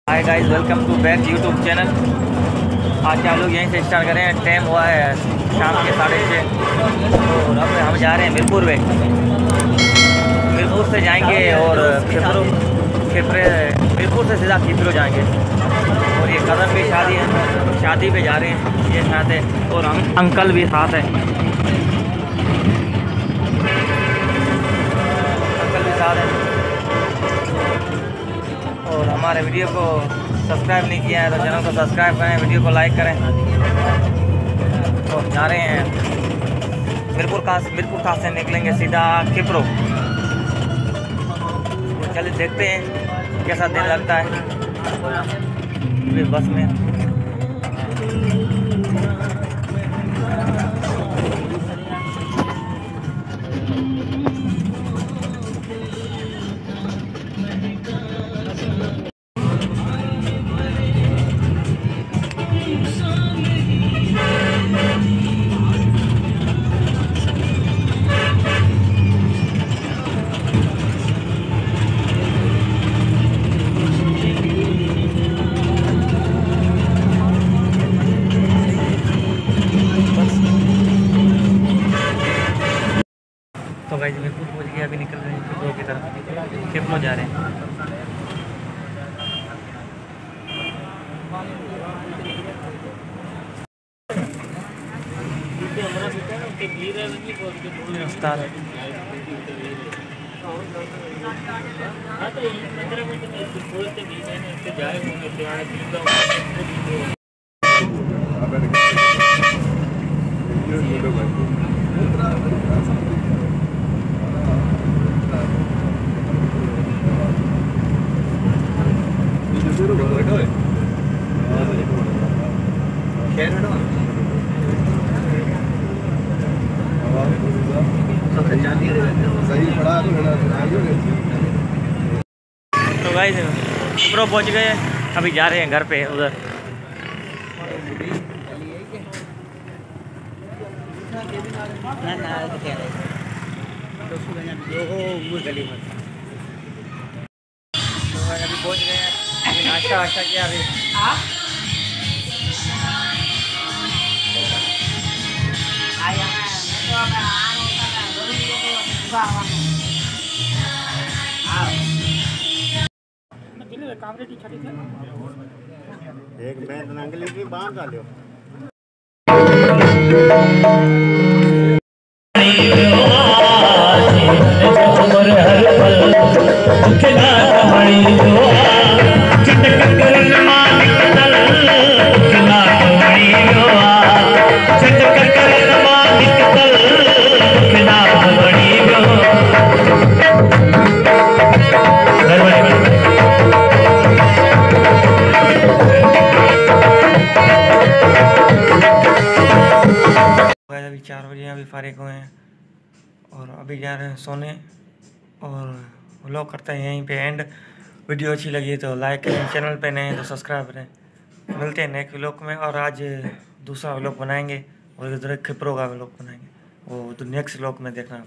Hi guys, welcome to back YouTube channel. आज के हम लोग यहीं से स्टार्ट करें। टाइम हुआ है शाम के 6:30 और अब हम जा रहे हैं मीरपुर में। मीरपुर से जाएंगे और मीरपुर से सीधा खिपरो जाएंगे। और ये कज़न की शादी है, शादी पे जा रहे हैं ये साथ है और हम अंकल भी साथ हैं। अंकल भी साथ हैं और हमारे वीडियो को सब्सक्राइब नहीं किया है तो चैनल को सब्सक्राइब करें, वीडियो को लाइक करें। और जा रहे हैं मीरपुर खास से निकलेंगे सीधा खिपरो। तो चलिए देखते हैं कैसा दिन लगता है बस में। तो गाइस मीरपुर पहुंच गए, अभी निकल रहे हैं खिपरो की तरफ। खिपरो जा रहे हैं। तो गाइस खिपरो पहुंच गए, अभी जा रहे हैं घर पे उधर। अभी पहुंच गए हैं, अभी नाश्ता वाश्ता किया अभी। एक बैंड नंगली भी बांध डालो। अभी 4 बजे अभी फारिग हुए हैं और अभी जा रहे हैं सोने। और व्लॉग करते हैं यहीं पे एंड। वीडियो अच्छी लगी तो लाइक करें, चैनल पे नए हैं तो सब्सक्राइब करें। मिलते हैं नेक्स्ट व्लॉग में। और आज दूसरा व्लॉग बनाएंगे और इधर खिपरो का व्लॉग बनाएंगे, वो तो नेक्स्ट व्लॉग में देखना।